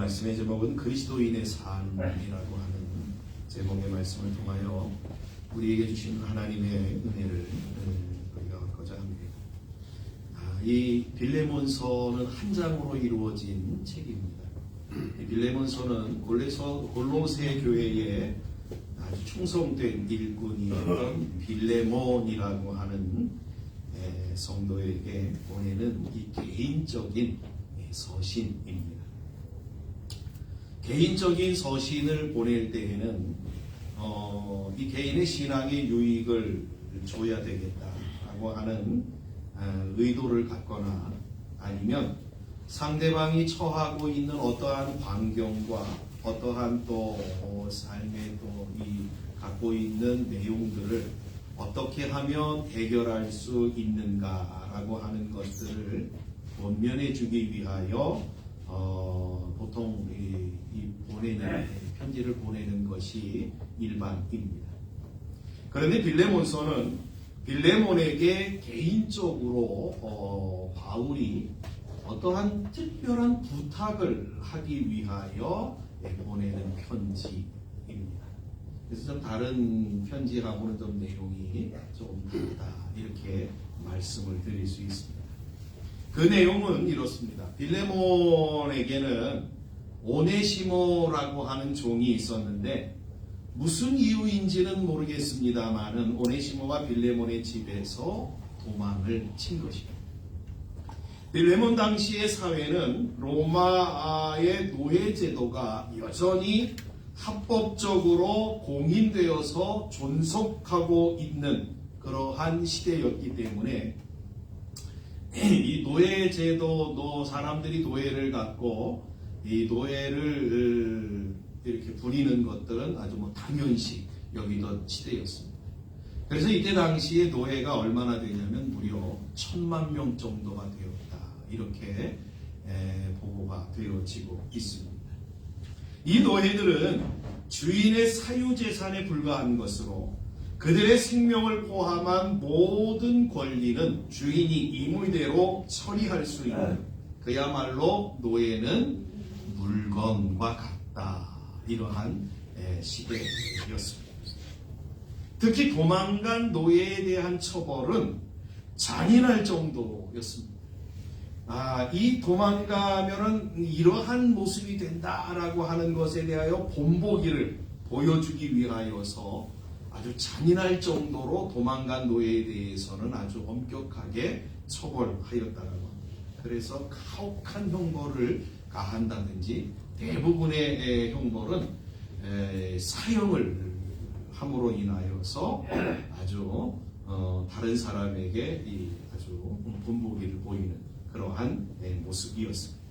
말씀의 제목은 그리스도인의 삶이라고 하는 제목의 말씀을 통하여 우리에게 주신 하나님의 은혜를 우리가 얻고자 합니다. 이 빌레몬서는 한 장으로 이루어진 책입니다. 이 빌레몬서는 골로새 교회의 아주 충성된 일꾼이었던 빌레몬이라고 하는 성도에게 보내는 이 개인적인 서신입니다. 개인적인 서신을 보낼 때에는 이 개인의 신앙의 유익을 줘야 되겠다라고 하는 의도를 갖거나 아니면 상대방이 처하고 있는 어떠한 환경과 어떠한 또 삶의 또 이 갖고 있는 내용들을 어떻게 하면 해결할 수 있는가라고 하는 것들을 권면해 주기 위하여 보통 이 편지를 보내는 것이 일반입니다. 그런데 빌레몬서는 빌레몬에게 개인적으로 바울이 어떠한 특별한 부탁을 하기 위하여 보내는 편지입니다. 그래서 좀 다른 편지하고는 좀 내용이 좀 다르다 이렇게 말씀을 드릴 수 있습니다. 그 내용은 이렇습니다. 빌레몬에게는 오네시모라고 하는 종이 있었는데 무슨 이유인지는 모르겠습니다만은 오네시모가 빌레몬의 집에서 도망을 친 것입니다. 빌레몬 당시의 사회는 로마의 노예제도가 여전히 합법적으로 공인되어서 존속하고 있는 그러한 시대였기 때문에 이 노예제도, 사람들이 노예를 갖고 이 노예를 이렇게 부리는 것들은 아주 당연시 여기던 시대였습니다. 그래서 이때 당시에 노예가 얼마나 되냐면 무려 10,000명 정도가 되었다. 이렇게 보고가 되어지고 있습니다. 이 노예들은 주인의 사유재산에 불과한 것으로 그들의 생명을 포함한 모든 권리는 주인이 임의대로 처리할 수 있는 그야말로 노예는 물건과 같다. 이러한 시대였습니다. 특히 도망간 노예에 대한 처벌은 잔인할 정도였습니다. 이 도망가면은 이러한 모습이 된다라고 하는 것에 대하여 본보기를 보여주기 위하여서 아주 잔인할 정도로 도망간 노예에 대해서는 아주 엄격하게 처벌하였다라고 합니다. 그래서 가혹한 형벌을 가한다든지 대부분의 형벌은 사형을 함으로 인하여서 아주 다른 사람에게 아주 본보기를 보이는 그러한 모습이었습니다.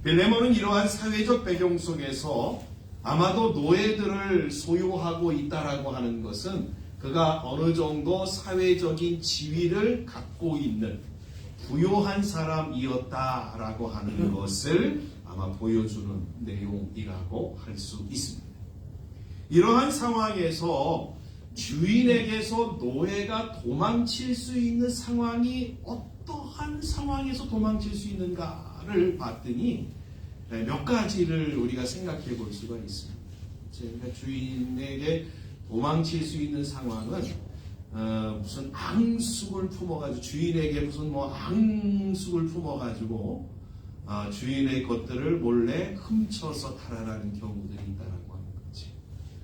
빌레몬은 이러한 사회적 배경 속에서 아마도 노예들을 소유하고 있다라고 하는 것은 그가 어느 정도 사회적인 지위를 갖고 있는 부유한 사람이었다라고 하는 것을 아마 보여주는 내용이라고 할 수 있습니다. 이러한 상황에서 주인에게서 노예가 도망칠 수 있는 상황이 어떠한 상황에서 도망칠 수 있는가를 봤더니 몇 가지를 우리가 생각해 볼 수가 있습니다. 그러니까 주인에게 도망칠 수 있는 상황은 무슨 앙숙을 품어가지고 주인에게 무슨 앙숙을 품어가지고 주인의 것들을 몰래 훔쳐서 달아나는 경우들이 있다라고 하는 거지.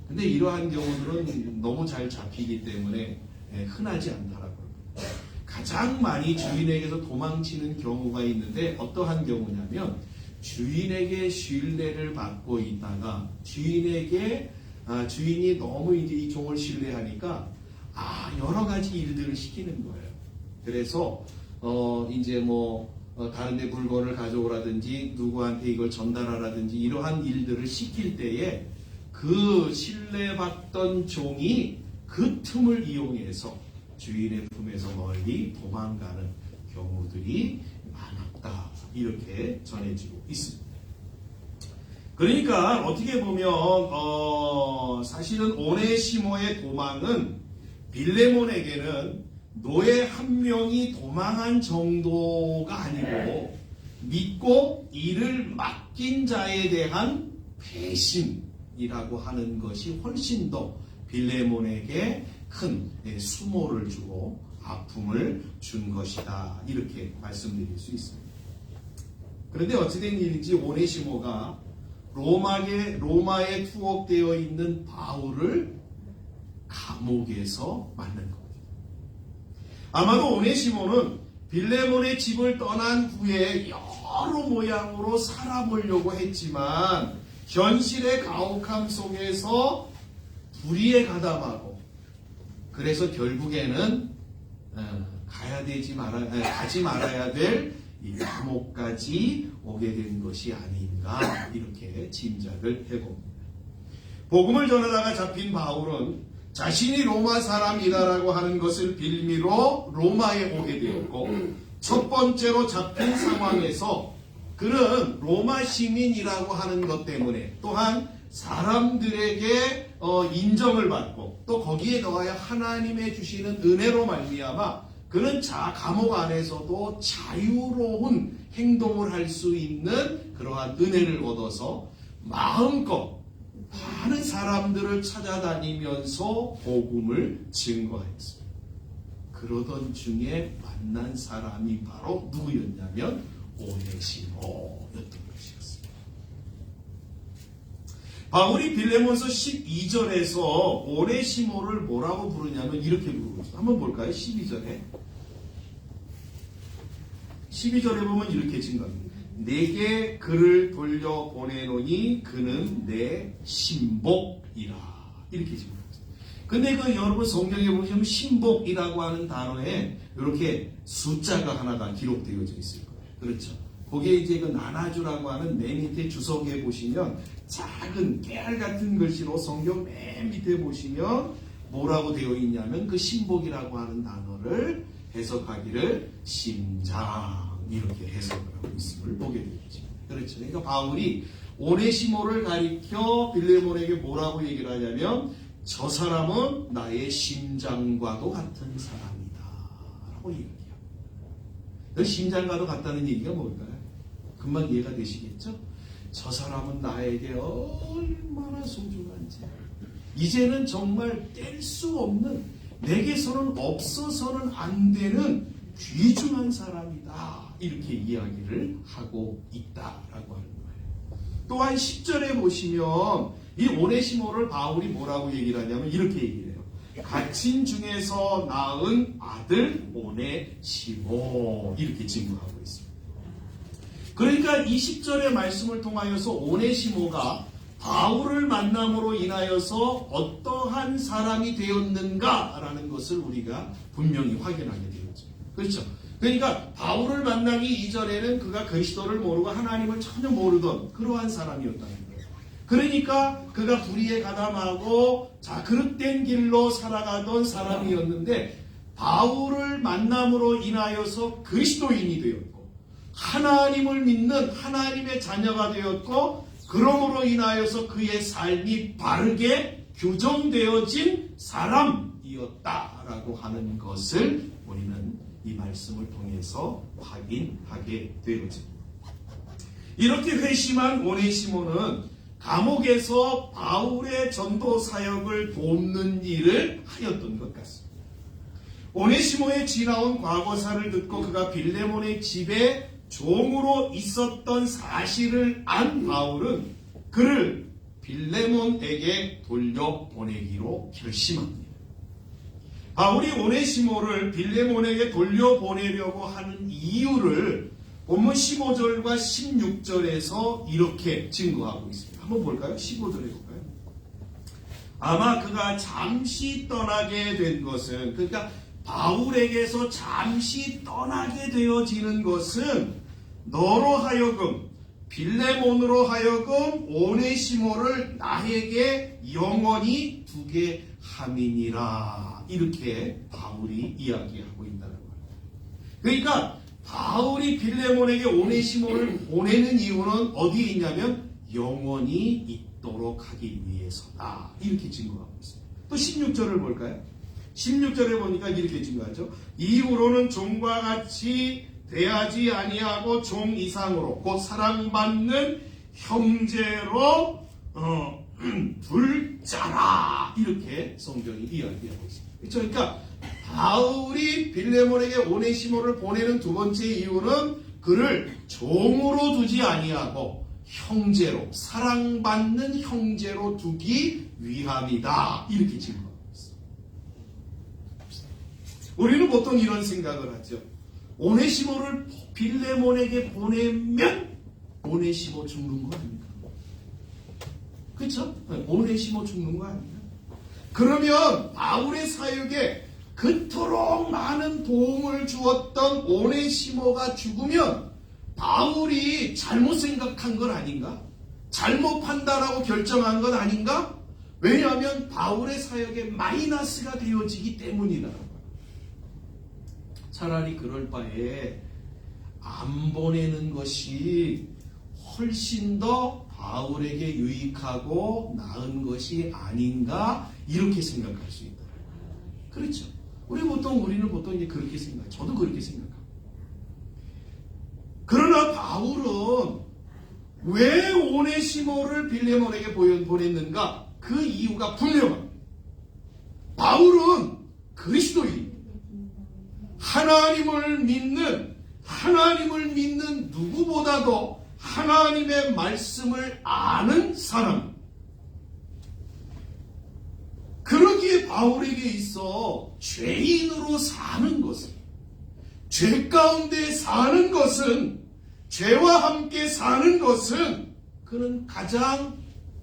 근데 이러한 경우들은 너무 잘 잡히기 때문에 흔하지 않다라고 합니다. 가장 많이 주인에게서 도망치는 경우가 있는데 어떠한 경우냐면 주인에게 신뢰를 받고 있다가 주인이 너무 이제 이 종을 신뢰하니까 여러 가지 일들을 시키는 거예요. 그래서 다른 데 물건을 가져오라든지 누구한테 이걸 전달하라든지 이러한 일들을 시킬 때에 그 신뢰받던 종이 그 틈을 이용해서 주인의 품에서 멀리 도망가는 경우들이 많았다. 이렇게 전해지고 있습니다. 그러니까 어떻게 보면 사실은 오네시모의 도망은 빌레몬에게는 노예 한 명이 도망한 정도가 아니고 믿고 이를 맡긴 자에 대한 배신이라고 하는 것이 훨씬 더 빌레몬에게 큰 수모를 주고 아픔을 준 것이다. 이렇게 말씀드릴 수 있습니다. 그런데 어찌된 일인지 오네시모가 로마에 투옥되어 있는 바울을 감옥에서 만난 겁니다. 아마도 오네시모는 빌레몬의 집을 떠난 후에 여러 모양으로 살아보려고 했지만 현실의 가혹함 속에서 불의에 가담하고 그래서 결국에는 가지 말아야 될 이 감옥까지 오게 된 것이 아닌가 이렇게 짐작을 해봅니다. 복음을 전하다가 잡힌 바울은 자신이 로마 사람이다라고 하는 것을 빌미로 로마에 오게 되었고 첫 번째로 잡힌 상황에서 그는 로마 시민이라고 하는 것 때문에 또한 사람들에게 인정을 받고 또 거기에 더하여 하나님의 주시는 은혜로 말미암아 그는 감옥 안에서도 자유로운 행동을 할 수 있는 그러한 은혜를 얻어서 마음껏 많은 사람들을 찾아다니면서 복음을 증거했습니다. 그러던 중에 만난 사람이 바로 누구였냐면 오네시모였던 것이었습니다. 바울이 빌레몬서 12절에서 오네시모를 뭐라고 부르냐면 이렇게 부르고 있어요. 한번 볼까요? 12절에 보면 이렇게 증거합니다. 내게 그를 돌려보내노니 그는 내 신복이라. 이렇게 증거합니다. 근데 여러분 성경에 보시면 신복이라고 하는 단어에 이렇게 숫자가 하나가 기록되어져 있을 거예요. 그렇죠. 거기에 이제 나나주라고 하는 맨 밑에 주석에 보시면 작은 깨알 같은 글씨로 성경 맨 밑에 보시면 뭐라고 되어 있냐면 그 신복이라고 하는 단어를 해석하기를 심장 이렇게 해석을 하고 있음을 보게 되겠죠. 그렇죠. 그러니까 바울이 오네시모를 가리켜 빌레몬에게 뭐라고 얘기를 하냐면 저 사람은 나의 심장과도 같은 사람이다 라고 얘기해요. 심장과도 같다는 얘기가 뭘까요? 금방 이해가 되시겠죠? 저 사람은 나에게 얼마나 소중한지 이제는 정말 뗄 수 없는 내게서는 없어서는 안 되는 귀중한 사람이다 이렇게 이야기를 하고 있다라고 하는 거예요. 또한 10절에 보시면 이 오네시모를 바울이 뭐라고 얘기를 하냐면 이렇게 얘기를 해요. 갇힌 중에서 낳은 아들 오네시모 이렇게 증거하고 있습니다. 그러니까 이 10절의 말씀을 통하여서 오네시모가 바울을 만남으로 인하여서 어떠한 사람이 되었는가라는 것을 우리가 분명히 확인하게 되었죠. 그렇죠? 그러니까 바울을 만나기 이전에는 그가 그리스도를 모르고 하나님을 전혀 모르던 그러한 사람이었다는 거예요. 그러니까 그가 불의에 가담하고 그릇된 길로 살아가던 사람이었는데 바울을 만남으로 인하여서 그리스도인이 되었고 하나님을 믿는 하나님의 자녀가 되었고 그러므로 인하여서 그의 삶이 바르게 규정되어진 사람이었다라고 하는 것을 우리는 이 말씀을 통해서 확인하게 되어집니다. 이렇게 회심한 오네시모는 감옥에서 바울의 전도 사역을 돕는 일을 하였던 것 같습니다. 오네시모의 지나온 과거사를 듣고 그가 빌레몬의 집에 종으로 있었던 사실을 안 바울은 그를 빌레몬에게 돌려보내기로 결심합니다. 바울이 오네시모를 빌레몬에게 돌려보내려고 하는 이유를 본문 15절과 16절에서 이렇게 증거하고 있습니다. 한번 볼까요? 15절에 볼까요? 아마 그가 잠시 떠나게 된 것은 그러니까 바울에게서 잠시 떠나게 되어지는 것은 너로 하여금 빌레몬으로 하여금 오네시모를 나에게 영원히 두게 함이니라 이렇게 바울이 이야기하고 있다는 거예요. 그러니까 바울이 빌레몬에게 오네시모를 보내는 이유는 어디에 있냐면 영원히 있도록 하기 위해서다 이렇게 증거하고 있습니다. 또 16절을 볼까요? 16절에 보니까 이렇게 증거하죠. 이후로는 종과 같이 대하지 아니하고 종 이상으로 곧 사랑받는 형제로 둘 자라, 이렇게 성경이 이야기하고 있습니다. 그렇죠? 그러니까 바울이 빌레몬에게 오네시모를 보내는 두 번째 이유는 그를 종으로 두지 아니하고 형제로, 사랑받는 형제로 두기 위함이다, 이렇게 증거하고 있습니다. 우리는 보통 이런 생각을 하죠. 오네시모를 빌레몬에게 보내면 오네시모 죽는 거 아닙니까? 그렇죠? 오네시모 죽는 거 아니에요? 그러면 바울의 사역에 그토록 많은 도움을 주었던 오네시모가 죽으면 바울이 잘못 생각한 건 아닌가? 잘못 판단하고 결정한 건 아닌가? 왜냐하면 바울의 사역에 마이너스가 되어지기 때문이다. 차라리 그럴 바에 안 보내는 것이 훨씬 더 바울에게 유익하고 나은 것이 아닌가, 이렇게 생각할 수 있다. 그렇죠? 우리는 보통 이제 그렇게 생각해요. 저도 그렇게 생각합니다. 그러나 바울은 왜 오네시모를 빌레몬에게 보냈는가? 그 이유가 분명합니다. 바울은 그리스도인, 하나님을 믿는 누구보다도 하나님의 말씀을 아는 사람. 그러기에 바울에게 있어 죄인으로 사는 것은, 죄 가운데 사는 것은, 죄와 함께 사는 것은 그는 가장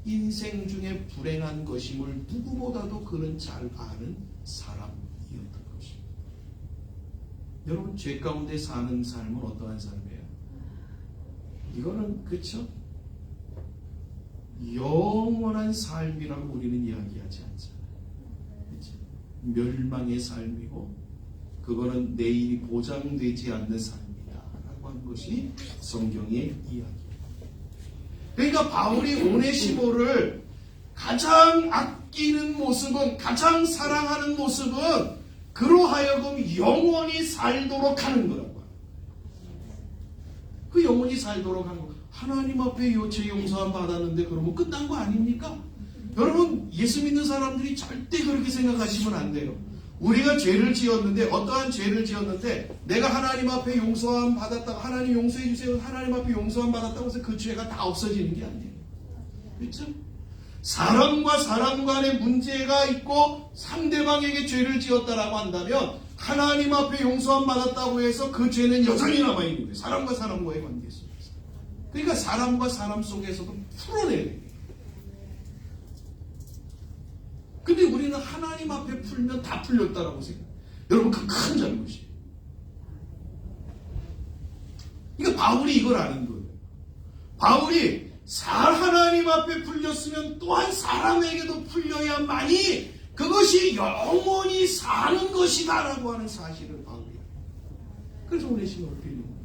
인생 중에 불행한 것임을 누구보다도 그는 잘 아는 사람이었던 것입니다. 여러분, 죄 가운데 사는 삶은 어떠한 삶이에요? 이거는, 그렇죠? 영원한 삶이라고 우리는 이야기하지 않잖아요. 그렇죠? 멸망의 삶이고, 그거는 내일이 보장되지 않는 삶이다 라고 하는 것이 성경의 이야기입니다. 그러니까 바울이 오네시모를 가장 아끼는 모습은, 가장 사랑하는 모습은 그로 하여금 영원히 살도록 하는 거라고. 그 영원히 살도록 한 거. 하나님 앞에 죄 용서함 받았는데 그러면 끝난 거 아닙니까? 여러분, 예수 믿는 사람들이 절대 그렇게 생각하시면 안 돼요. 우리가 죄를 지었는데, 어떠한 죄를 지었는데 내가 하나님 앞에 용서함 받았다고, 하나님 용서해 주세요, 하나님 앞에 용서함 받았다고 해서 그 죄가 다 없어지는 게 아니에요. 그렇죠? 사람과 사람 간의 문제가 있고 상대방에게 죄를 지었다라고 한다면 하나님 앞에 용서함 받았다고 해서 그 죄는 여전히 남아있는 거예요. 사람과 사람과의 관계 속에서. 그러니까 사람과 사람 속에서도 풀어내야 돼요. 근데 우리는 하나님 앞에 풀면 다 풀렸다라고 생각해요. 여러분, 그 큰 잘못이에요. 그러니까 바울이 이걸 아는 거예요. 바울이 하나님 앞에 풀렸으면 또한 사람에게도 풀려야만이 그것이 영원히 사는 것이다라고 하는 사실을 바울이 알아요. 그래서 오네시모를 빌린 거예요.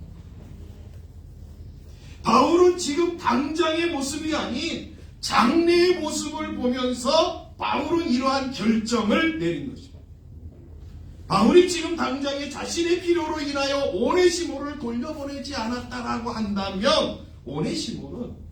바울은 지금 당장의 모습이 아닌 장래의 모습을 보면서 바울은 이러한 결정을 내린 것입니다. 바울이 지금 당장에 자신의 필요로 인하여 오네시모를 돌려보내지 않았다라고 한다면, 오네시모는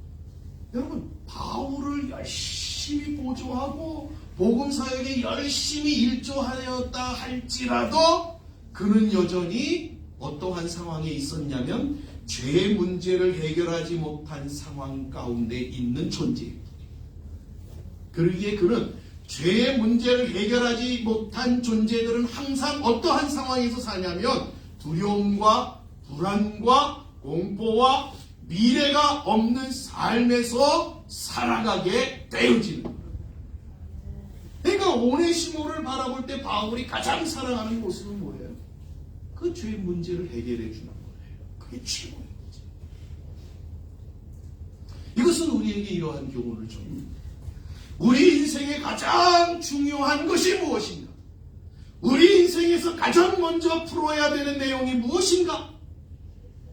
여러분, 바울을 열심히 보조하고 복음 사역에 열심히 일조하였다 할지라도 그는 여전히 어떠한 상황에 있었냐면 죄 문제를 해결하지 못한 상황 가운데 있는 존재입니다. 그러기에 그는 죄의 문제를 해결하지 못한 존재들은 항상 어떠한 상황에서 사냐면 두려움과 불안과 공포와 미래가 없는 삶에서 살아가게 되어지는 거예요. 그러니까 오네시모를 바라볼 때 바울이 가장 사랑하는 모습은 뭐예요? 그 죄의 문제를 해결해 주는 거예요. 그게 최고의 문제. 이것은 우리에게 이러한 교훈을 줍니다. 우리 인생에 가장 중요한 것이 무엇인가? 우리 인생에서 가장 먼저 풀어야 되는 내용이 무엇인가?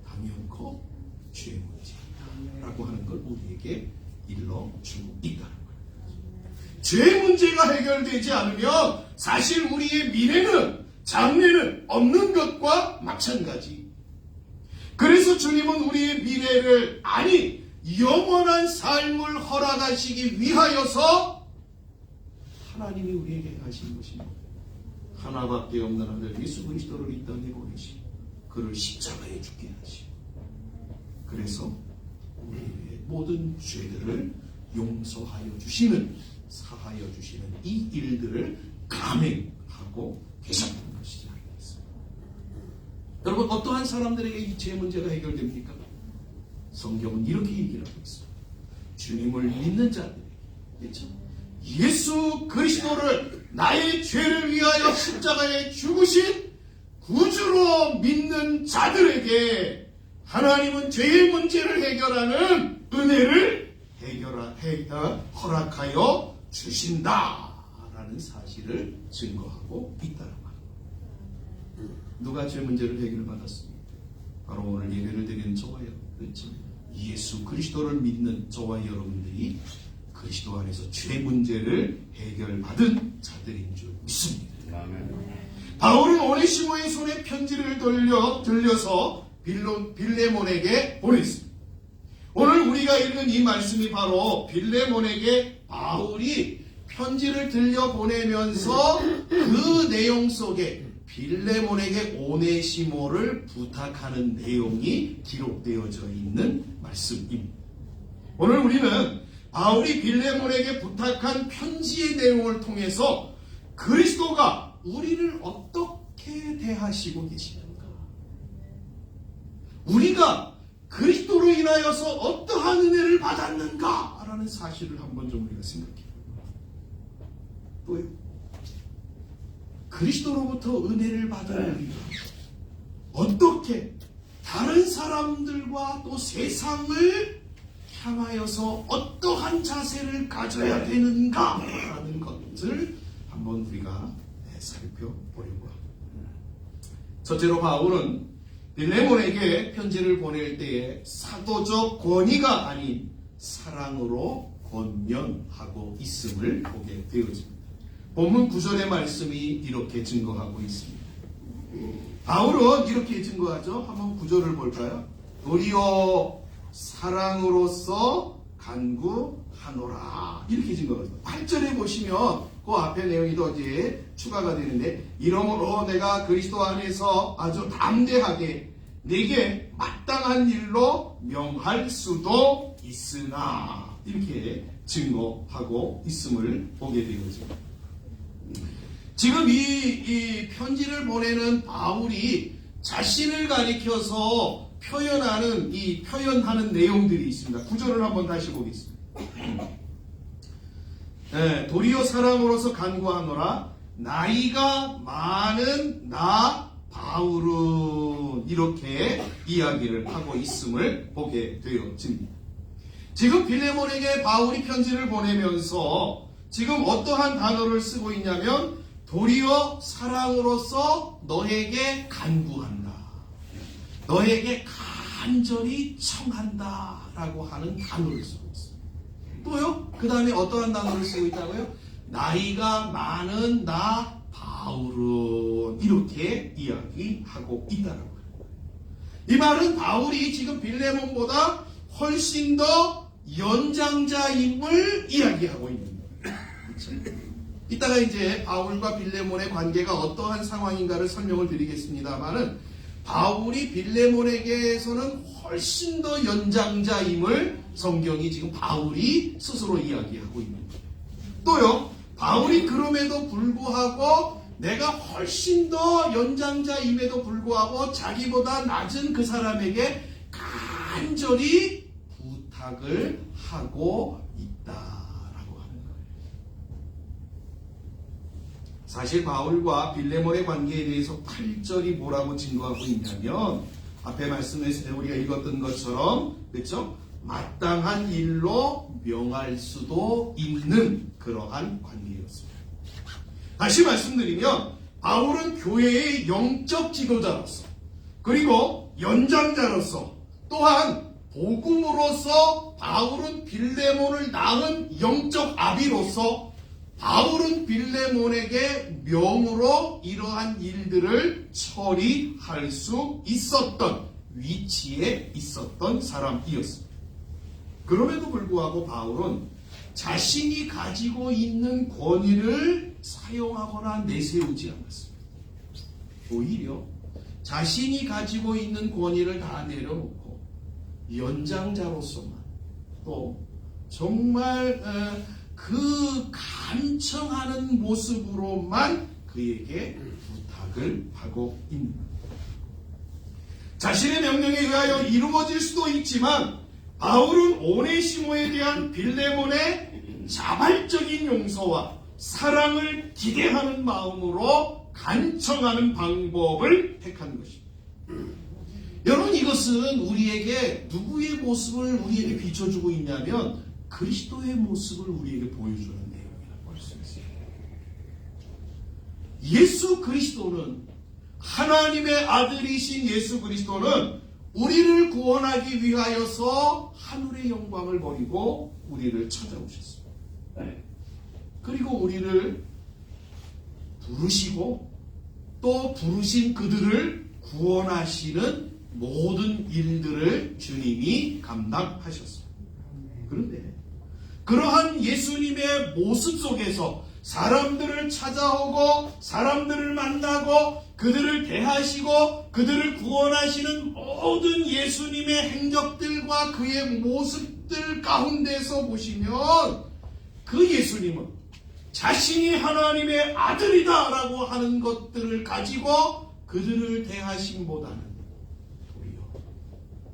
당연코 죄 문제라고 하는 걸 우리에게 일러주고 있다는 거예요. 죄 문제가 해결되지 않으면 사실 우리의 미래는, 장래는 없는 것과 마찬가지. 그래서 주님은 우리의 미래를, 아니 영원한 삶을 허락하시기 위하여서 하나님이 우리에게 하신 것입니다. 하나밖에 없는 아들 예수 그리스도를 이 땅에 보내시고 그를 십자가에 죽게 하시고, 그래서 우리의 모든 죄들을 용서하여 주시는, 사하여 주시는 이 일들을 감행하고 계셨던 것이지 않겠습니까? 여러분, 어떠한 사람들에게 이 죄 문제가 해결됩니까? 성경은 이렇게 얘기를 하고 있습니다. 주님을 믿는 자들에게, 그렇죠? 예수 그리스도를 나의 죄를 위하여 십자가에 죽으신 구주로 믿는 자들에게 하나님은 죄의 문제를 해결하는 은혜를 허락하여 주신다라는 사실을 증거하고 있다는 말입니다. 누가 죄 문제를 해결받았습니까? 바로 오늘 예배를 드리는 저와요, 그렇죠? 예수 그리스도를 믿는 저와 여러분들이 그리스도 안에서 죄 문제를 해결받은 자들인 줄 믿습니다. 아멘. 바울은 오네시모의 손에 편지를 들려서 빌레몬에게 보냈습니다. 오늘 우리가 읽은 이 말씀이 바로 빌레몬에게 바울이 편지를 들려보내면서 그 내용 속에 빌레몬에게 오네시모를 부탁하는 내용이 기록되어져 있는 말씀입니다. 오늘 우리는 바울이 빌레몬에게 부탁한 편지의 내용을 통해서 그리스도가 우리를 어떻게 대하시고 계시는가, 우리가 그리스도로 인하여서 어떠한 은혜를 받았는가 라는 사실을 한번 좀 우리가 생각해요. 또요, 그리스도로부터 은혜를 받은 우리가 어떻게 다른 사람들과 또 세상을 향하여서 어떠한 자세를 가져야 되는가라는 것을 한번 우리가 살펴보려고 합니다. 첫째로 바울은 빌레몬에게 편지를 보낼 때에 사도적 권위가 아닌 사랑으로 권면하고 있음을 보게 되어집니다. 본문 9절의 말씀이 이렇게 증거하고 있습니다. 바울은 이렇게 증거하죠. 한번 9절을 볼까요? 도리어 사랑으로서 간구하노라, 이렇게 증거합니다. 8절에 보시면 그 앞에 내용이 더 이제 추가가 되는데, 이러므로 내가 그리스도 안에서 아주 담대하게 내게 마땅한 일로 명할 수도 있으나, 이렇게 증거하고 있음을 보게 되어집니다. 지금 이 편지를 보내는 바울이 자신을 가리켜서 표현하는 내용들이 있습니다. 구절을 한번 다시 보겠습니다. 네, 도리어 사람으로서 간구하노라, 나이가 많은 나 바울은, 이렇게 이야기를 하고 있음을 보게 되어집니다. 지금 빌레몬에게 바울이 편지를 보내면서 지금 어떠한 단어를 쓰고 있냐면, 도리어 사랑으로서 너에게 간구한다, 너에게 간절히 청한다 라고 하는 단어를 쓰고 있습니다. 또요, 그 다음에 어떠한 단어를 쓰고 있다고요? 나이가 많은 나 바울은, 이렇게 이야기하고 있다라고 합니다. 이 말은 바울이 지금 빌레몬보다 훨씬 더 연장자임을 이야기하고 있는 거예요. 그렇죠? 이따가 이제 바울과 빌레몬의 관계가 어떠한 상황인가를 설명을 드리겠습니다만은, 바울이 빌레몬에게서는 훨씬 더 연장자임을 성경이 지금 바울이 스스로 이야기하고 있는 거예요. 또요, 바울이 그럼에도 불구하고 내가 훨씬 더 연장자임에도 불구하고 자기보다 낮은 그 사람에게 간절히 부탁을 하고 있다라고 하는 거예요. 사실 바울과 빌레몬의 관계에 대해서 8절이 뭐라고 증거하고 있냐면, 앞에 말씀에서 우리가 읽었던 것처럼, 그렇죠? 마땅한 일로 명할 수도 있는 그러한 관계였습니다. 다시 말씀드리면, 바울은 교회의 영적 지도자로서, 그리고 연장자로서, 또한 복음으로서 바울은 빌레몬을 낳은 영적 아비로서 바울은 빌레몬에게 명으로 이러한 일들을 처리할 수 있었던 위치에 있었던 사람이었습니다. 그럼에도 불구하고 바울은 자신이 가지고 있는 권위를 사용하거나 내세우지 않았습니다. 오히려 자신이 가지고 있는 권위를 다 내려놓고 연장자로서만, 또 정말 그 간청하는 모습으로만 그에게 부탁을 하고 있는 것. 자신의 명령에 의하여 이루어질 수도 있지만 바울은 오네시모에 대한 빌레몬의 자발적인 용서와 사랑을 기대하는 마음으로 간청하는 방법을 택한 것입니다. 여러분, 이것은 우리에게 누구의 모습을 우리에게 비춰주고 있냐면 그리스도의 모습을 우리에게 보여주는 내용이라고 할 수 있어요. 예수 그리스도는, 하나님의 아들이신 예수 그리스도는 우리를 구원하기 위하여서 하늘의 영광을 버리고 우리를 찾아오셨습니다. 그리고 우리를 부르시고 또 부르신 그들을 구원하시는 모든 일들을 주님이 감당하셨습니다. 그런데 그러한 예수님의 모습 속에서 사람들을 찾아오고 사람들을 만나고 그들을 대하시고 그들을 구원하시는 모든 예수님의 행적들과 그의 모습들 가운데서 보시면 그 예수님은 자신이 하나님의 아들이다라고 하는 것들을 가지고 그들을 대하심보다는 도리어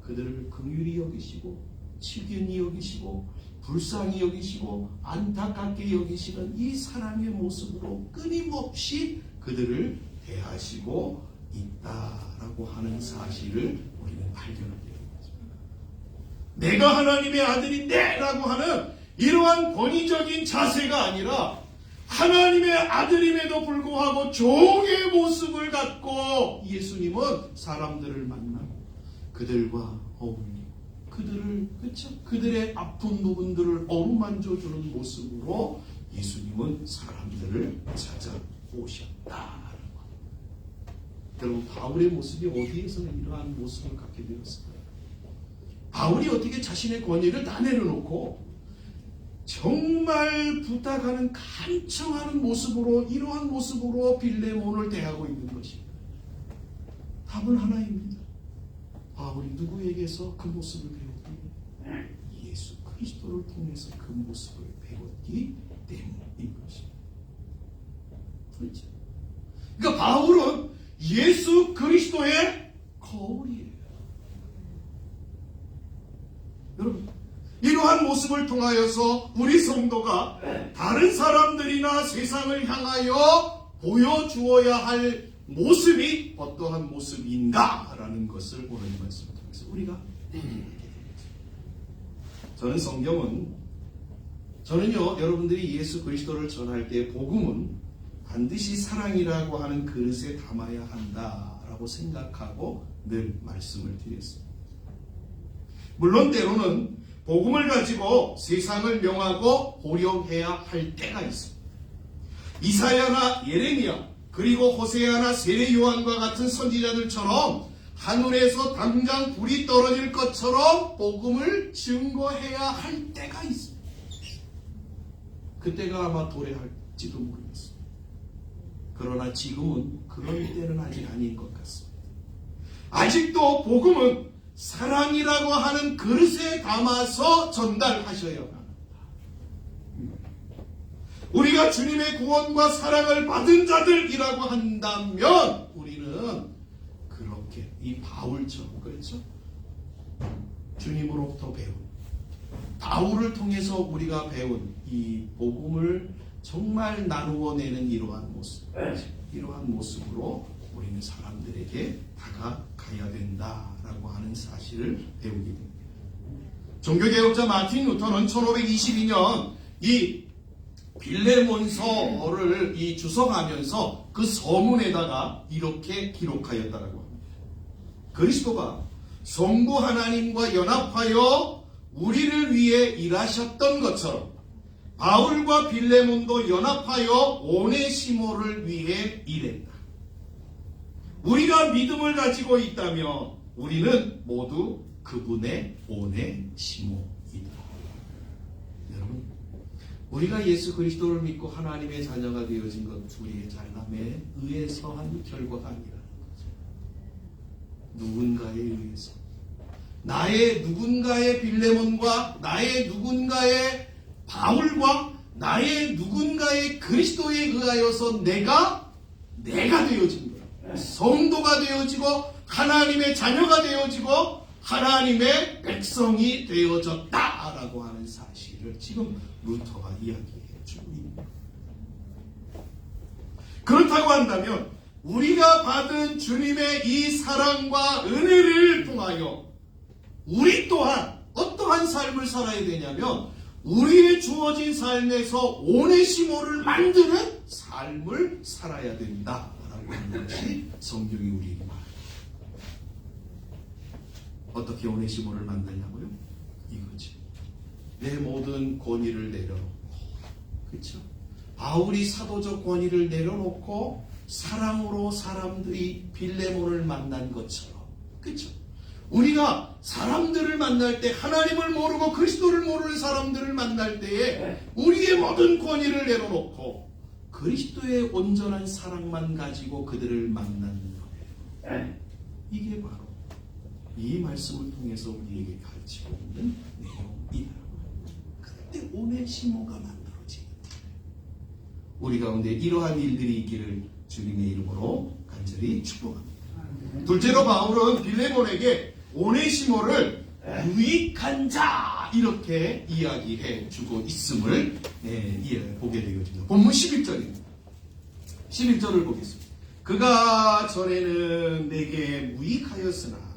그들을 긍휼히 여기시고 치견히 여기시고 불쌍히 여기시고 안타깝게 여기시는 이 사랑의 모습으로 끊임없이 그들을 대하시고 있다라고 하는 사실을 우리는 발견하게 됩니다. 내가 하나님의 아들인데 라고 하는 이러한 권위적인 자세가 아니라 하나님의 아들임에도 불구하고 종의 모습을 갖고 예수님은 사람들을 만나고 그들과 어울리고 그들의 아픈 부분들을 어루만져주는 모습으로 예수님은 사람들을 찾아오셨다. 여러분, 바울의 모습이 어디에서 이러한 모습을 갖게 되었을까요? 바울이 어떻게 자신의 권위를 다 내려놓고 정말 부탁하는 간청하는 모습으로, 이러한 모습으로 빌레몬을 대하고 있는 것입니다. 답은 하나입니다. 바울이 누구에게서 그 모습을 배웠기? 예수 그리스도를 통해서 그 모습을 배웠기 때문인 것입니다. 그렇죠? 그러니까 바울은 예수 그리스도의 거울이에요. 여러분, 이러한 모습을 통하여서 우리 성도가 다른 사람들이나 세상을 향하여 보여주어야 할 모습이 어떠한 모습인가라는 것을 오늘 말씀을 통해서 우리가 저는요, 여러분들이 예수 그리스도를 전할 때 복음은 반드시 사랑이라고 하는 그릇에 담아야 한다라고 생각하고 늘 말씀을 드렸습니다. 물론 때로는 복음을 가지고 세상을 명하고 호령해야 할 때가 있습니다. 이사야나 예레미야 그리고 호세아나 세례 요한과 같은 선지자들처럼 하늘에서 당장 불이 떨어질 것처럼 복음을 증거해야 할 때가 있습니다. 그때가 아마 도래할지도 모르겠습니다. 그러나 지금은 그런 때는 아직 아닌 것 같습니다. 아직도 복음은 사랑이라고 하는 그릇에 담아서 전달하셔야 합니다. 우리가 주님의 구원과 사랑을 받은 자들이라고 한다면 우리는 그렇게 이 바울처럼, 그렇죠? 주님으로부터 배운, 바울을 통해서 우리가 배운 이 복음을 정말 나누어내는 이러한 모습, 이러한 모습으로 우리는 사람들에게 다가가야 된다라고 하는 사실을 배우게 됩니다. 종교개혁자 마틴 루터는 1522년 이 빌레몬서를 주석하면서 그 서문에다가 이렇게 기록하였다라고 합니다. 그리스도가 성부 하나님과 연합하여 우리를 위해 일하셨던 것처럼 바울과 빌레몬도 연합하여 오네시모를 위해 일했다. 우리가 믿음을 가지고 있다면 우리는 모두 그분의 오네시모이다. 여러분, 우리가 예수 그리스도를 믿고 하나님의 자녀가 되어진 것 우리의 잘남에 의해서 한 결과가 아니라는 거죠. 누군가에 의해서, 나의 누군가의 빌레몬과 나의 누군가의 바울과 나의 누군가의 그리스도에 의하여서 내가 되어진 거예요. 성도가 되어지고 하나님의 자녀가 되어지고 하나님의 백성이 되어졌다라고 하는 사실을 지금 루터가 이야기해 주고 있습니다. 그렇다고 한다면 우리가 받은 주님의 이 사랑과 은혜를 통하여 우리 또한 어떠한 삶을 살아야 되냐면 우리의 주어진 삶에서 오네시모를 만드는 삶을 살아야 된다라고 하는 것이 성경이 우리에게 말합니다. 어떻게 오네시모를 만드냐고요? 이거지. 내 모든 권위를 내려놓고, 그렇죠? 바울이 사도적 권위를 내려놓고 사랑으로 사람들이 빌레몬을 만난 것처럼, 그렇죠? 우리가 사람들을 만날 때, 하나님을 모르고 그리스도를 모르는 사람들을 만날 때에 우리의 모든 권위를 내려놓고 그리스도의 온전한 사랑만 가지고 그들을 만나는 거예요. 이게 바로 이 말씀을 통해서 우리에게 가르치고 있는 내용이다. 그때 오네시모가 만들어지는 우리 가운데 이러한 일들이 있기를 주님의 이름으로 간절히 축복합니다. 둘째로 바울은 빌레몬에게 오네시모를 유익한 자 이렇게 이야기해 주고 있음을 보게 되거든요. 본문 11절입니다. 11절을 보겠습니다. 그가 전에는 내게 무익하였으나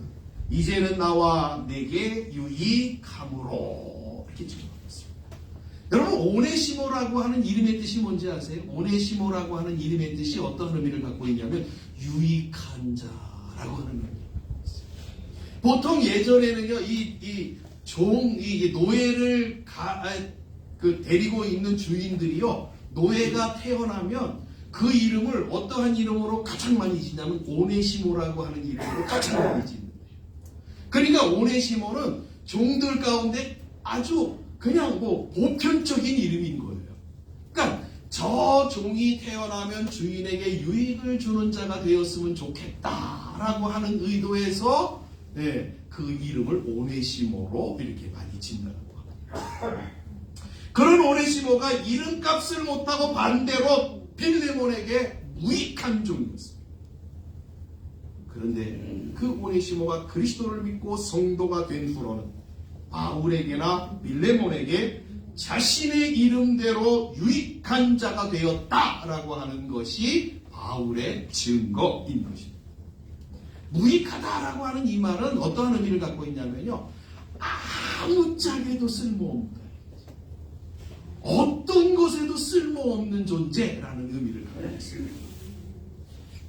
이제는 나와 내게 유익함으로 이렇게 적어놨습니다. 여러분, 오네시모라고 하는 이름의 뜻이 뭔지 아세요? 오네시모라고 하는 이름의 뜻이 어떤 의미를 갖고 있냐면 유익한 자라고 하는 의미입니다. 보통 예전에는요, 이 노예를 데리고 있는 주인들이요, 노예가 태어나면 그 이름을 어떠한 이름으로 가장 많이 짓냐면 오네시모라고 하는 이름으로 가장 많이 짓는 거예요. 그러니까 오네시모는 종들 가운데 아주 그냥 보편적인 이름인 거예요. 그러니까 저 종이 태어나면 주인에게 유익을 주는 자가 되었으면 좋겠다라고 하는 의도에서 그 이름을 오네시모로 이렇게 많이 짓는다고 합니다. 그런 오네시모가 이름값을 못하고 반대로 빌레몬에게 무익한 종이었습니다. 그런데 그 오네시모가 그리스도를 믿고 성도가 된 후로는 바울에게나 빌레몬에게 자신의 이름대로 유익한 자가 되었다라고 하는 것이 바울의 증거인 것입니다. 무익하다라고 하는 이 말은 어떠한 의미를 갖고 있냐면요, 아무짝에도 쓸모없다, 어떤 것에도 쓸모없는 존재라는 의미를 갖고 있습니다.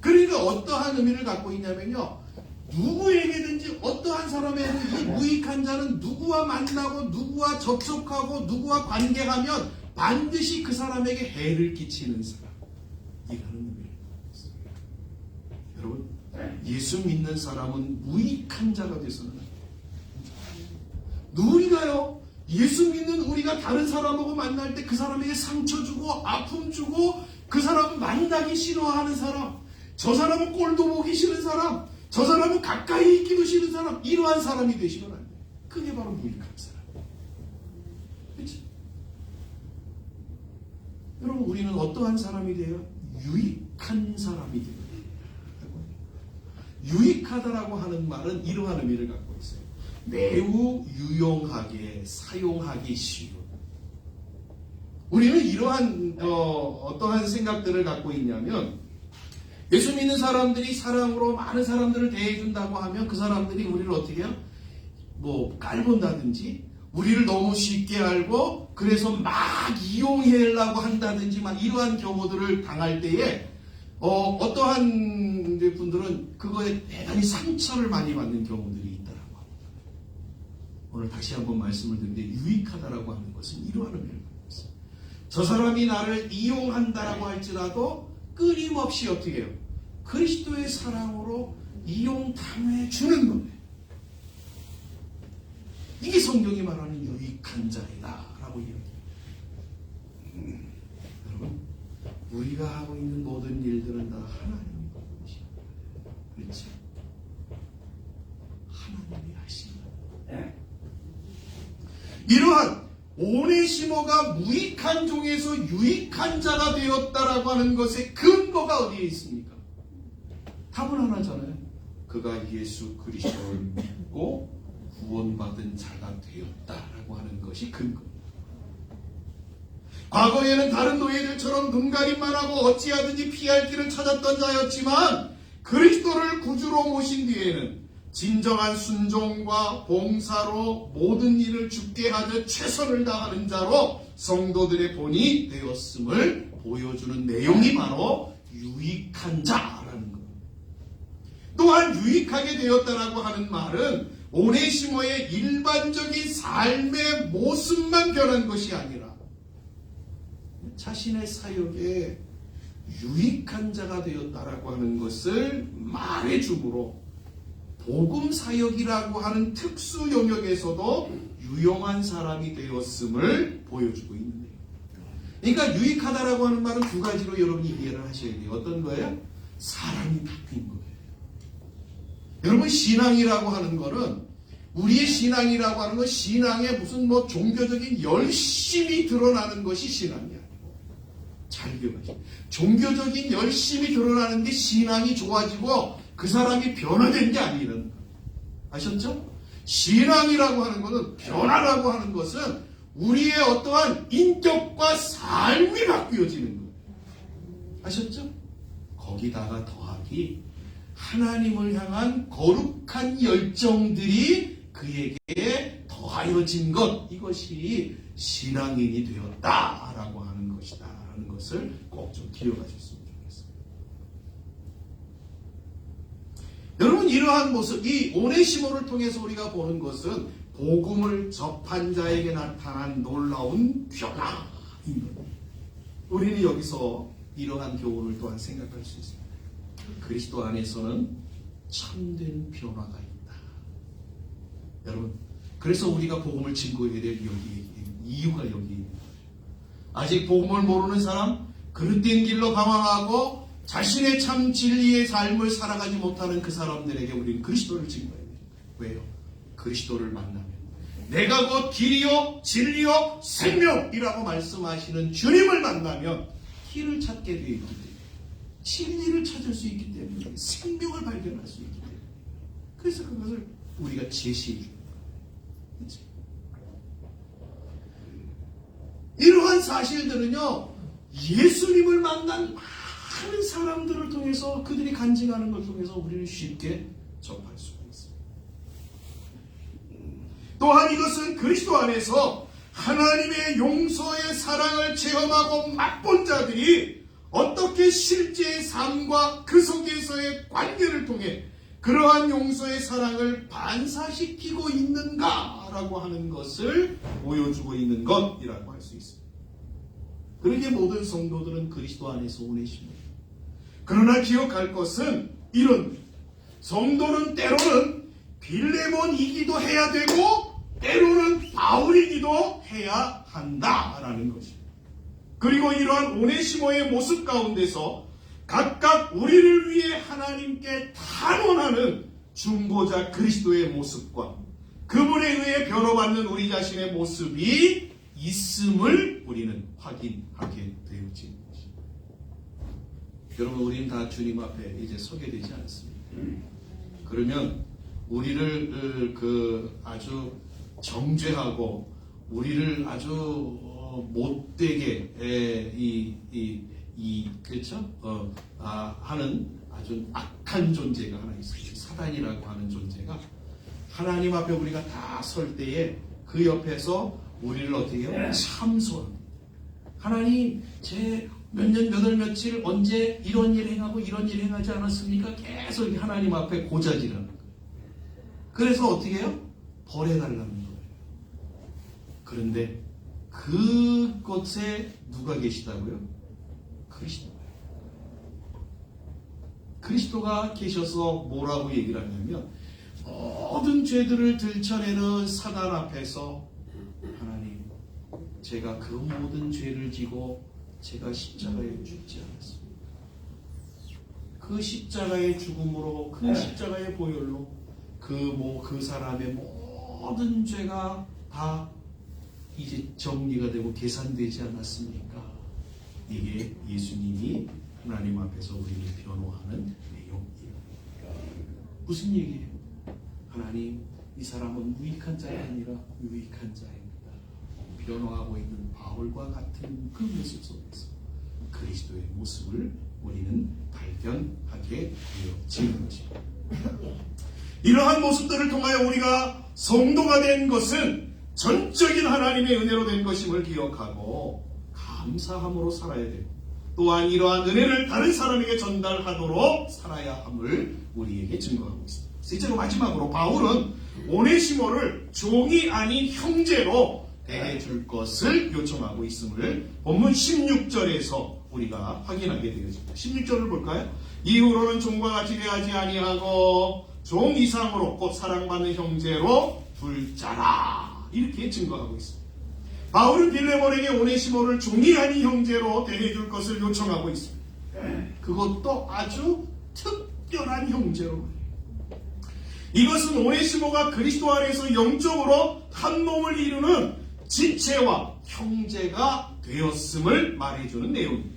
그러니까 어떠한 의미를 갖고 있냐면요, 누구에게든지 어떠한 사람에게도 이 무익한 자는 누구와 만나고 누구와 접촉하고 누구와 관계하면 반드시 그 사람에게 해를 끼치는 사람, 이라는 의미를 갖고 있습니다. 여러분, 예수 믿는 사람은 무익한 자가 되서는 안 돼요. 우리가요, 예수 믿는 우리가 다른 사람하고 만날 때 그 사람에게 상처 주고 아픔 주고 그 사람을 만나기 싫어하는 사람, 저 사람은 꼴도 보기 싫은 사람, 저 사람은 가까이 있기도 싫은 사람, 이러한 사람이 되시면 안 돼요. 그게 바로 무익한 사람. 그렇죠? 여러분, 우리는 어떠한 사람이 돼요? 유익한 사람이 돼요. 유익하다라고 하는 말은 이러한 의미를 갖고 있어요. 매우 유용하게 사용하기 쉬운. 우리는 이러한 어떠한 생각들을 갖고 있냐면, 예수 믿는 사람들이 사랑으로 많은 사람들을 대해준다고 하면 그 사람들이 우리를 어떻게 해요? 깔본다든지 우리를 너무 쉽게 알고 그래서 막 이용하려고 한다든지 막 이러한 경우들을 당할 때에 어떠한 분들은 그거에 대단히 상처를 많이 받는 경우들이 있다라고 합니다. 오늘 다시 한번 말씀을 드리는데, 유익하다라고 하는 것은 이러한 의미를 갖고 있어요. 저 사람이 나를 이용한다라고 할지라도 끊임없이 어떻게 해요? 그리스도의 사랑으로 이용당해 주는 거예요. 이게 성경이 말하는 유익한 자이다 라고 이야기해요. 여러분, 우리가 하고 있는 모든 일들은 다 하나님이 보는 것입니다. 그렇죠? 하나님이 하시는 이러한 오네시모가 무익한 종에서 유익한 자가 되었다라고 하는 것의 근거가 어디에 있습니까? 답은 하나잖아요. 그가 예수 그리스도를 믿고 구원받은 자가 되었다라고 하는 것이 근거입니다. 과거에는 다른 노예들처럼 눈가림만 하고 어찌하든지 피할 길을 찾았던 자였지만 그리스도를 구주로 모신 뒤에는 진정한 순종과 봉사로 모든 일을 죽게 하듯 최선을 다하는 자로 성도들의 본이 되었음을 보여주는 내용이 바로 유익한 자라는 것. 또한 유익하게 되었다라고 하는 말은 오네시모의 일반적인 삶의 모습만 변한 것이 아니라 자신의 사역에 유익한 자가 되었다라고 하는 것을 말해주므로 복음 사역이라고 하는 특수 영역에서도 유용한 사람이 되었음을 보여주고 있는데요. 그러니까 유익하다라고 하는 말은 두 가지로 여러분이 이해를 하셔야 돼요. 어떤 거예요? 사람이 바뀐 거예요. 여러분, 신앙이라고 하는 거는, 우리의 신앙이라고 하는 건 신앙의 무슨 종교적인 열심이 드러나는 것이 신앙이 아니고, 잘 기억하세요. 종교적인 열심이 드러나는 게 신앙이 좋아지고 그 사람이 변화된 게 아니라는 거예요. 아셨죠? 신앙이라고 하는 것은, 변화라고 하는 것은 우리의 어떠한 인격과 삶이 바뀌어지는 거예요. 아셨죠? 거기다가 더하기 하나님을 향한 거룩한 열정들이 그에게 더하여진 것, 이것이 신앙인이 되었다라고 하는 것이다 라는 것을 꼭 좀 기억하셨으면 좋겠습니다. 여러분, 이러한 모습, 이 오네시모를 통해서 우리가 보는 것은 복음을 접한 자에게 나타난 놀라운 변화인 것. 우리는 여기서 이러한 교훈을 또한 생각할 수 있습니다. 그리스도 안에서는 참된 변화가 있다. 여러분, 그래서 우리가 복음을 증거해야 될 이유가 여기 있는 거예요. 아직 복음을 모르는 사람, 그릇된 길로 방황하고 자신의 참 진리의 삶을 살아가지 못하는 그 사람들에게 우리는 그리스도를 증거해야 돼요. 왜요? 그리스도를 만나면 내가 곧 길이요 진리요 생명이라고 말씀하시는 주님을 만나면 길을 찾게 되어 있기 때문에, 진리를 찾을 수 있기 때문에, 생명을 발견할 수 있기 때문에, 그래서 그것을 우리가 제시해 주는 거예요. 그렇지? 이러한 사실들은요, 예수님을 만난 많은 사람들을 통해서, 그들이 간증하는 걸 통해서 우리는 쉽게 접할 수가 있습니다. 또한 이것은 그리스도 안에서 하나님의 용서의 사랑을 체험하고 맛본 자들이 어떻게 실제의 삶과 그 속에서의 관계를 통해 그러한 용서의 사랑을 반사시키고 있는가라고 하는 것을 보여주고 있는 것이라고 할 수 있습니다. 그러기에 모든 성도들은 그리스도 안에서 오네시모입니다. 그러나 기억할 것은 이런, 성도는 때로는 빌레몬이기도 해야 되고 때로는 바울이기도 해야 한다라는 것입니다. 그리고 이러한 오네시모의 모습 가운데서 각각 우리를 위해 하나님께 탄원하는 중보자 그리스도의 모습과 그분에 의해 변호받는 우리 자신의 모습이 있음을 우리는 확인하게 되어진 것입니다. 여러분, 우리는 다 주님 앞에 이제 서게 되지 않습니까? 그러면 우리를 아주 정죄하고 우리를 아주 못되게 그렇죠? 하는 아주 악한 존재가 하나 있어요. 사단이라고 하는 존재가 하나님 앞에 우리가 다 설 때에 그 옆에서 우리를 어떻게 해요? 참소합니다. 하나님, 제 몇 년, 몇 월, 며칠 언제 이런 일 행하고 이런 일 행하지 않았습니까? 계속 하나님 앞에 고자질하는 거예요. 그래서 어떻게 해요? 벌해달라는 거예요. 그런데 그곳에 누가 계시다고요? 그리스도가 계셔서 뭐라고 얘기를 하냐면, 모든 죄들을 들춰내는 사단 앞에서 하나님, 제가 그 모든 죄를 지고 제가 십자가에 죽지 않았습니다. 그 십자가의 죽음으로, 그 십자가의 보혈로 그 사람의 모든 죄가 다 이제 정리가 되고 계산되지 않았습니까? 이게 예수님이 하나님 앞에서 우리를 변호하는 내용이에요. 무슨 얘기예요? 하나님, 이 사람은 무익한 자가 아니라 유익한 자입니다. 변호하고 있는 바울과 같은 그 모습 속에서 그리스도의 모습을 우리는 발견하게 되어지는 것입니다. 이러한 모습들을 통하여 우리가 성도가 된 것은 전적인 하나님의 은혜로 된 것임을 기억하고 감사함으로 살아야 되고, 또한 이러한 은혜를 다른 사람에게 전달하도록 살아야 함을 우리에게 증거하고 있습니다. 실제로 마지막으로 바울은 오네시모를 종이 아닌 형제로 대해줄 것을 요청하고 있음을 본문 16절에서 우리가 확인하게 되었습니다. 16절을 볼까요? 이후로는 종과 같이 대하지 아니하고 종 이상으로 곧 사랑받는 형제로 둘 자라, 이렇게 증거하고 있습니다. 바울은 빌레몬에게 오네시모를 종이 아닌 형제로 대해줄 것을 요청하고 있습니다. 그것도 아주 특별한 형제로. 이것은 오네시모가 그리스도 안에서 영적으로 한 몸을 이루는 지체와 형제가 되었음을 말해주는 내용입니다.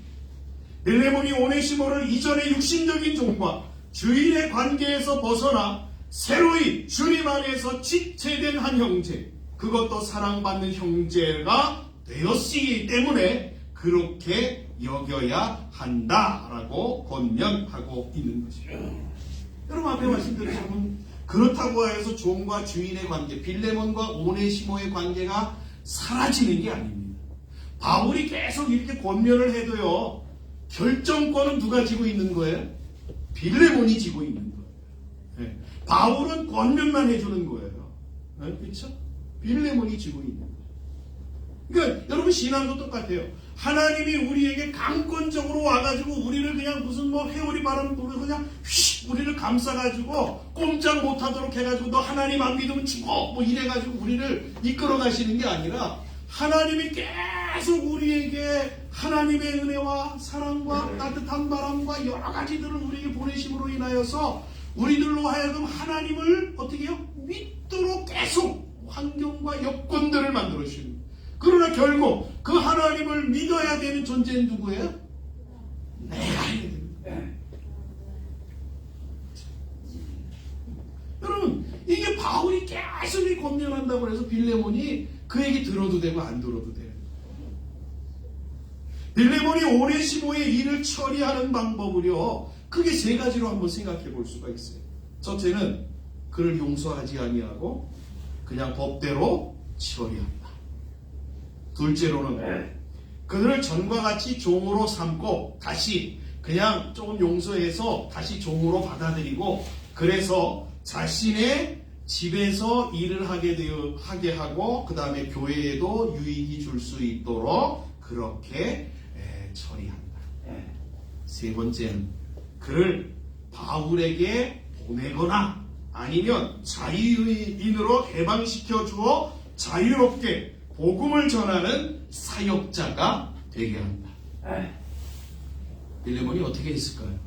빌레몬이 오네시모를 이전의 육신적인 종과 주인의 관계에서 벗어나 새로이 주님 안에서 지체된 한 형제, 그것도 사랑받는 형제가 되었기 때문에 그렇게 여겨야 한다라고 권면하고 있는 것이죠. 여러분, 앞에 말씀드렸지만 그렇다고 해서 종과 주인의 관계, 빌레몬과 오네시모의 관계가 사라지는 게 아닙니다. 바울이 계속 이렇게 권면을 해도요, 결정권은 누가 지고 있는 거예요? 빌레몬이 지고 있는 거예요. 네. 바울은 권면만 해주는 거예요. 네? 그렇죠? 빌레몬이 지고 있는 거예요. 그러니까 여러분, 신앙도 똑같아요. 하나님이 우리에게 강권적으로 와가지고 우리를 그냥 무슨 회오리 바람 불어서 그냥 휙 우리를 감싸가지고 꼼짝 못하도록 해가지고 너 하나님 안 믿으면 죽어 이래가지고 우리를 이끌어 가시는 게 아니라, 하나님이 계속 우리에게 하나님의 은혜와 사랑과 따뜻한 바람과 여러 가지들을 우리에게 보내심으로 인하여서 우리들로 하여금 하나님을 어떻게 해요? 믿도록 계속 환경과 여건들을 만들어 주시는 거예요. 그러나 결국 그 하나님을 믿어야 되는 존재는 누구예요? 내가 해야 됩니다. 여러분, 이게 바울이 계속 권면한다고 해서 빌레몬이 그 얘기 들어도 되고 안 들어도 돼요. 빌레몬이 오네시모의 일을 처리하는 방법을요, 크게 세 가지로 한번 생각해 볼 수가 있어요. 첫째는 그를 용서하지 아니하고 그냥 법대로 처리한다. 둘째로는 그들을 전과 같이 종으로 삼고 다시 그냥 조금 용서해서 다시 종으로 받아들이고, 그래서 자신의 집에서 일을 하게 하고 그 다음에 교회에도 유익이 줄 수 있도록 그렇게 처리한다. 세 번째는 그를 바울에게 보내거나 아니면 자유인으로 해방시켜 주어 자유롭게 복음을 전하는 사역자가 되게 한다. 빌레몬이 어떻게 했을까요?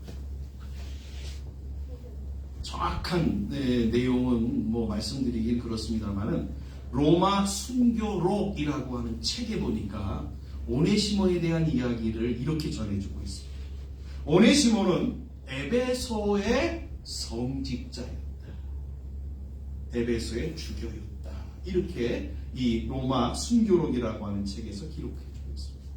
정확한 내용은 말씀드리긴 그렇습니다만은 로마 순교록이라고 하는 책에 보니까 오네시모에 대한 이야기를 이렇게 전해주고 있습니다. 오네시모는 에베소의 성직자였다. 에베소의 주교였다. 이렇게 이 로마 순교록이라고 하는 책에서 기록해주고 있습니다.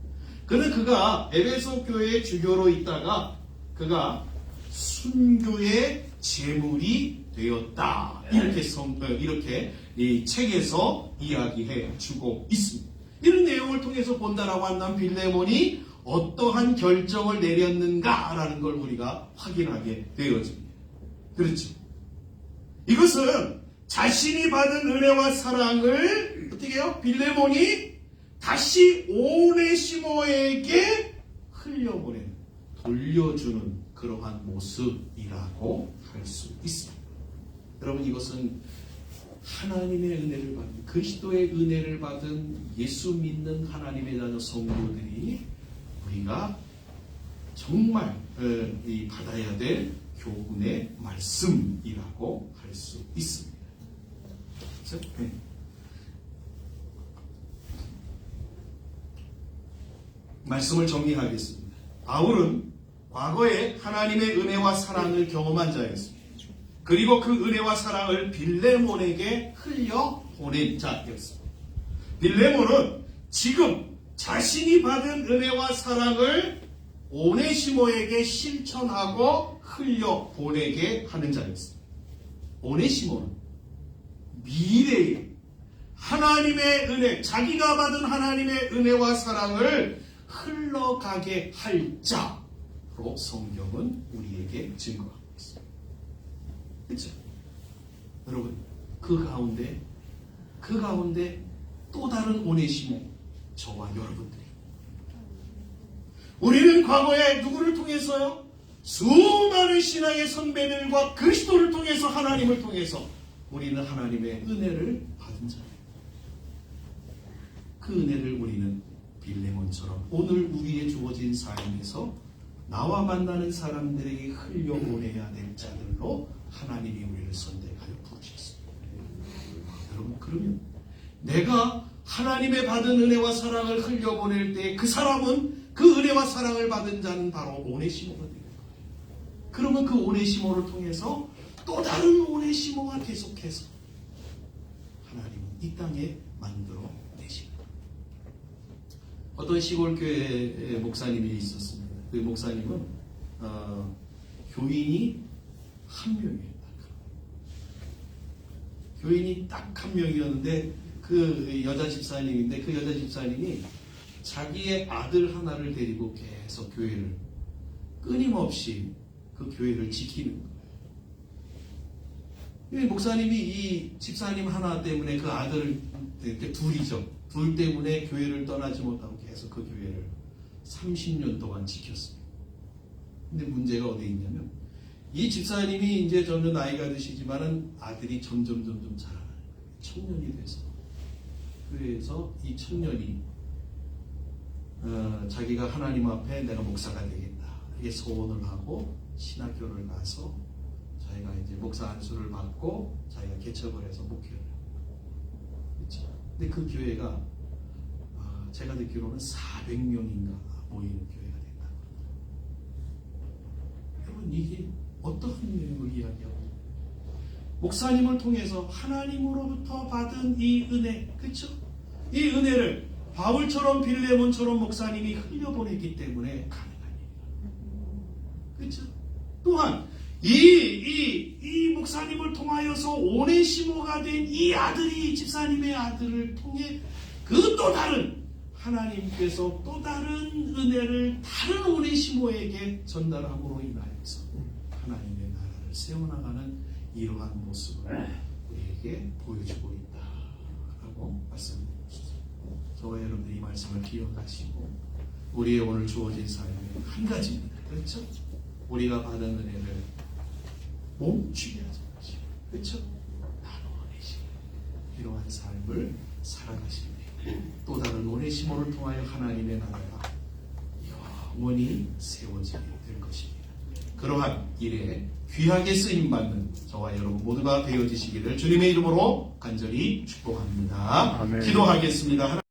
그는 그가 에베소 교회의 주교로 있다가 그가 순교의 제물이 되었다. 이렇게 이 책에서 이야기해 주고 있습니다. 이런 내용을 통해서 본다라고 한다면 빌레몬이 어떠한 결정을 내렸는가라는 걸 우리가 확인하게 되어집니다. 그렇죠? 이것은 자신이 받은 은혜와 사랑을 어떻게 해요? 빌레몬이 다시 오네시모에게 흘려보내는, 돌려주는 그러한 모습이라고 할 수 있습니다. 여러분, 이것은 하나님의 은혜를 받은, 그리스도의 은혜를 받은 예수 믿는 하나님의 자녀 성도들이 우리가 정말 받아야 될 교훈의 말씀이라고 할 수 있습니다. 그렇죠? 네. 말씀을 정리하겠습니다. 바울은 과거에 하나님의 은혜와 사랑을 경험한 자였습니다. 그리고 그 은혜와 사랑을 빌레몬에게 흘려보낸 자였습니다. 빌레몬은 지금 자신이 받은 은혜와 사랑을 오네시모에게 실천하고 흘려보내게 하는 자였습니다. 오네시모는 미래에 하나님의 은혜, 자기가 받은 하나님의 은혜와 사랑을 흘러가게 할 자로 성경은 우리에게 증거하고 있습니다. 그렇죠? 여러분, 그 가운데 또 다른 오네시모, 저와 여러분들이. 우리는 과거에 누구를 통해서요? 수많은 신앙의 선배들과 그리스도를 통해서, 하나님을 통해서 우리는 하나님의 은혜를 받은 자예요. 그 은혜를 우리는 빌레몬처럼 오늘 우리의 주어진 삶에서 나와 만나는 사람들에게 흘려보내야 될 자들로 하나님이 우리를 선택하여 부르셨습니다. 여러분, 그러면 내가 하나님의 받은 은혜와 사랑을 흘려보낼 때 그 사람은, 그 은혜와 사랑을 받은 자는 바로 오네시모가 되는 거예요. 그러면 그 오네시모를 통해서 또 다른 오네시모가 계속해서 하나님은 이 땅에 만들어 내십니다. 어떤 시골 교회 목사님이 있었습니다. 그 목사님은 교인이 한 명이에요. 교인이 딱 한 명이었는데 그 여자 집사님인데, 그 여자 집사님이 자기의 아들 하나를 데리고 계속 교회를 끊임없이 그 교회를 지키는 거예요. 목사님이 이 집사님 하나 때문에 그 아들, 둘이죠. 둘 때문에 교회를 떠나지 못하고 계속 그 교회를 30년 동안 지켰습니다. 근데 문제가 어디 있냐면, 이 집사님이 이제 점점 나이가 드시지만은 아들이 점점 자라나는 거예요. 청년이 돼서. 그래서 이 청년이 자기가 하나님 앞에 내가 목사가 되겠다, 이게 소원을 하고 신학교를 가서 자기가 이제 목사 안수를 받고 자기가 개척을 해서 목회를 해요. 그렇죠? 근데 그 교회가 제가 듣기로는 400명인가 모이는 교회가 됐다고 합니다. 여러분, 이게 어떠한 내용을 이야기하고, 목사님을 통해서 하나님으로부터 받은 이 은혜, 그렇죠? 이 은혜를 바울처럼 빌레몬처럼 목사님이 흘려보냈기 때문에 가능한 일이에요. 그렇죠? 또한 이 목사님을 통하여서 오네시모가 된 이 아들이, 집사님의 아들을 통해 그 또 다른, 하나님께서 또 다른 은혜를 다른 오네시모에게 전달함으로 인하여서 하나님의 나라를 세워나가는 이러한 모습을 우리에게 보여주고 있다라고 말씀드립니다. 저와 여러분들이 이 말씀을 기억하시고 우리의 오늘 주어진 삶은 한 가지입니다. 그렇죠? 우리가 받은 은혜를 멈추게 하지 마시고, 그렇죠? 나눠내시고 이러한 삶을 살아가시면 또 다른 오네시모를 통하여 하나님의 나라가 영원히 세워지게 될 것입니다. 그러한 일에 귀하게 쓰임받는 저와 여러분 모두가 되어지시기를 주님의 이름으로 간절히 축복합니다. 아멘. 기도하겠습니다.